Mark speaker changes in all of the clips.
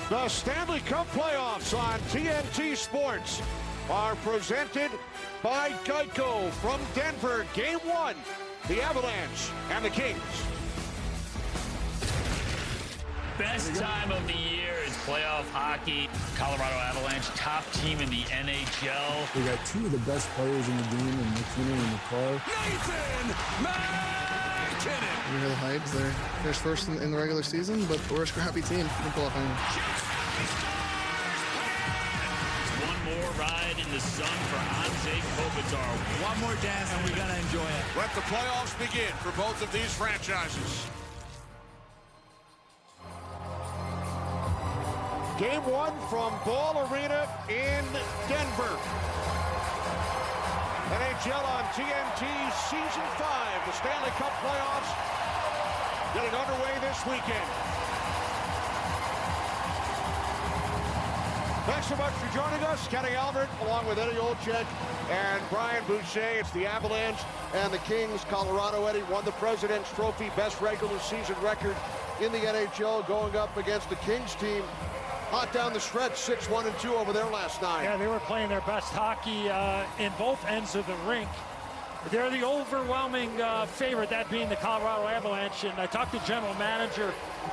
Speaker 1: The Stanley Cup playoffs on TNT Sports are presented by Geico from Denver. Game 1, the Avalanche and the Kings.
Speaker 2: Best time of the year is playoff hockey. Colorado Avalanche, top team in the NHL.
Speaker 3: We got two of the best players in the game, in McKinnon and McCarr.
Speaker 4: Nathan McKinnon!
Speaker 5: We hear the hype. They're finished first in the regular season, but we're a scrappy team.
Speaker 2: One more ride in the sun for Anze Kopitar.
Speaker 4: One more dance and we're going to enjoy it.
Speaker 1: Let the playoffs begin for both of these franchises. Game 1 from Ball Arena in Denver. NHL on TNT Season 5. The Stanley Cup playoffs getting underway this weekend. Thanks so much for joining us. Kenny Albert along with Eddie Olczyk and Brian Boucher. It's the Avalanche and the Kings. Colorado, Eddie, won the President's Trophy, best regular season record in the NHL, going up against the Kings team. Hot down the stretch, 6-1-2 over there last night.
Speaker 6: Yeah, they were playing their best hockey in both ends of the rink. They're the overwhelming favorite, that being the Colorado Avalanche. And I talked to general manager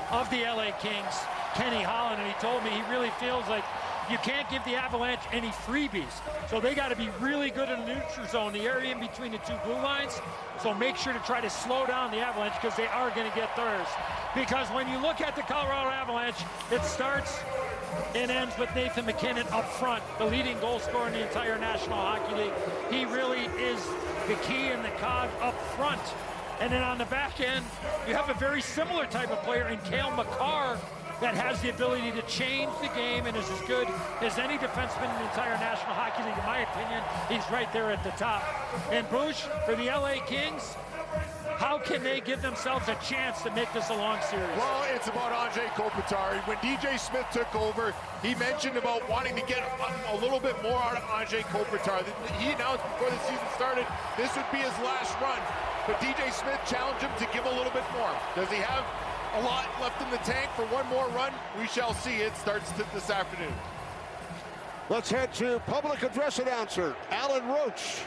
Speaker 6: of the LA Kings, Kenny Holland, and he told me he really feels like you can't give the Avalanche any freebies. So they got to be really good in the neutral zone, the area in between the two blue lines. So make sure to try to slow down the Avalanche because they are going to get theirs. Because when you look at the Colorado Avalanche, it starts and ends with Nathan McKinnon up front, the leading goal scorer in the entire National Hockey League. He really is the key and the cog up front. And then on the back end, you have a very similar type of player in Cale Makar that has the ability to change the game and is as good as any defenseman in the entire National Hockey League. In my opinion, he's right there at the top. And Bush, for the LA Kings, how can they give themselves a chance to make this a long series?
Speaker 7: Well, it's about Anze Kopitar. When DJ Smith took over, he mentioned about wanting to get a little bit more out of Anze Kopitar. He announced before the season started this would be his last run. But DJ Smith challenged him to give a little bit more. Does he have a lot left in the tank for one more run? We shall see. It starts this afternoon.
Speaker 1: Let's head to public address announcer Alan Roach.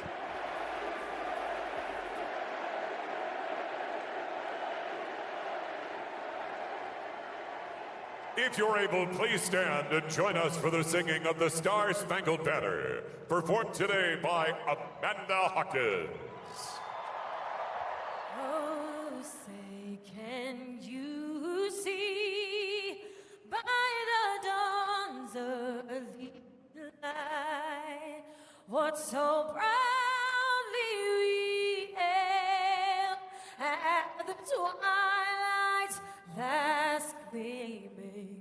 Speaker 8: If you're able, please stand and join us for the singing of the Star-Spangled Banner, performed today by Amanda Hawkins.
Speaker 9: Oh, say, can you see by the dawn's early light what so proudly we hailed at the twilight's last gleaming,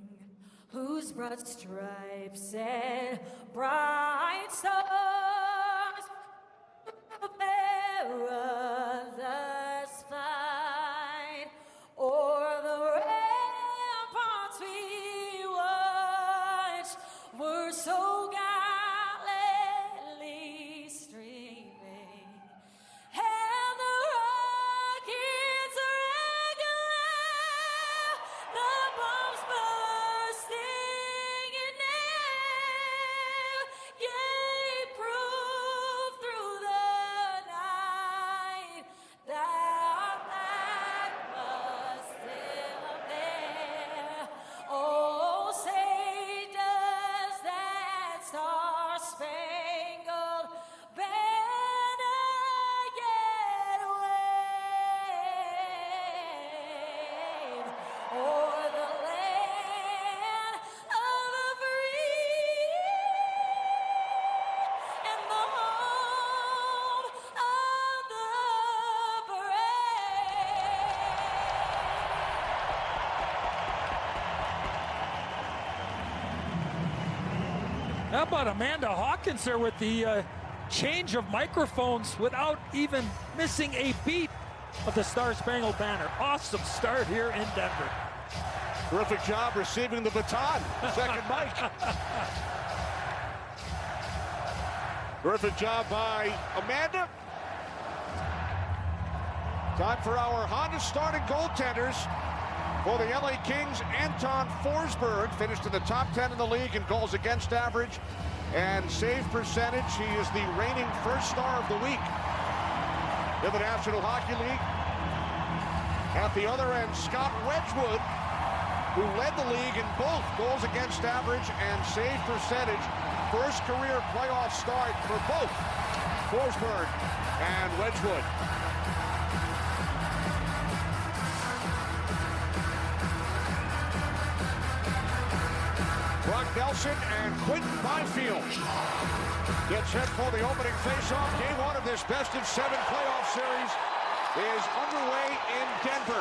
Speaker 9: whose broad stripes and bright stars perilous fight o'er the ramparts we watched were so gallantly streaming, and the rockets regular, the bombs bursting in air, gave proof through the night that our flag was still there. Oh, say does that star-spangled banner yet wave o'er the land of the free and the home of the brave.
Speaker 6: How about Amanda Hawkins there with the change of microphones without even missing a beat of the Star-Spangled Banner. Awesome start here in Denver.
Speaker 1: Terrific job receiving the baton. Second mic. Terrific job by Amanda. Time for our Honda starting goaltenders For the LA Kings, Anton Forsberg finished in the top 10 in the league in goals against average and save percentage. He is the reigning first star of the week in the National Hockey League. At the other end, Scott Wedgwood, who led the league in both goals against average and save percentage. First career playoff start for both Forsberg and Wedgwood. Brock Nelson and Quinton Byfield get set for the opening faceoff. Game one of this best-of-7 playoff series is underway in Denver.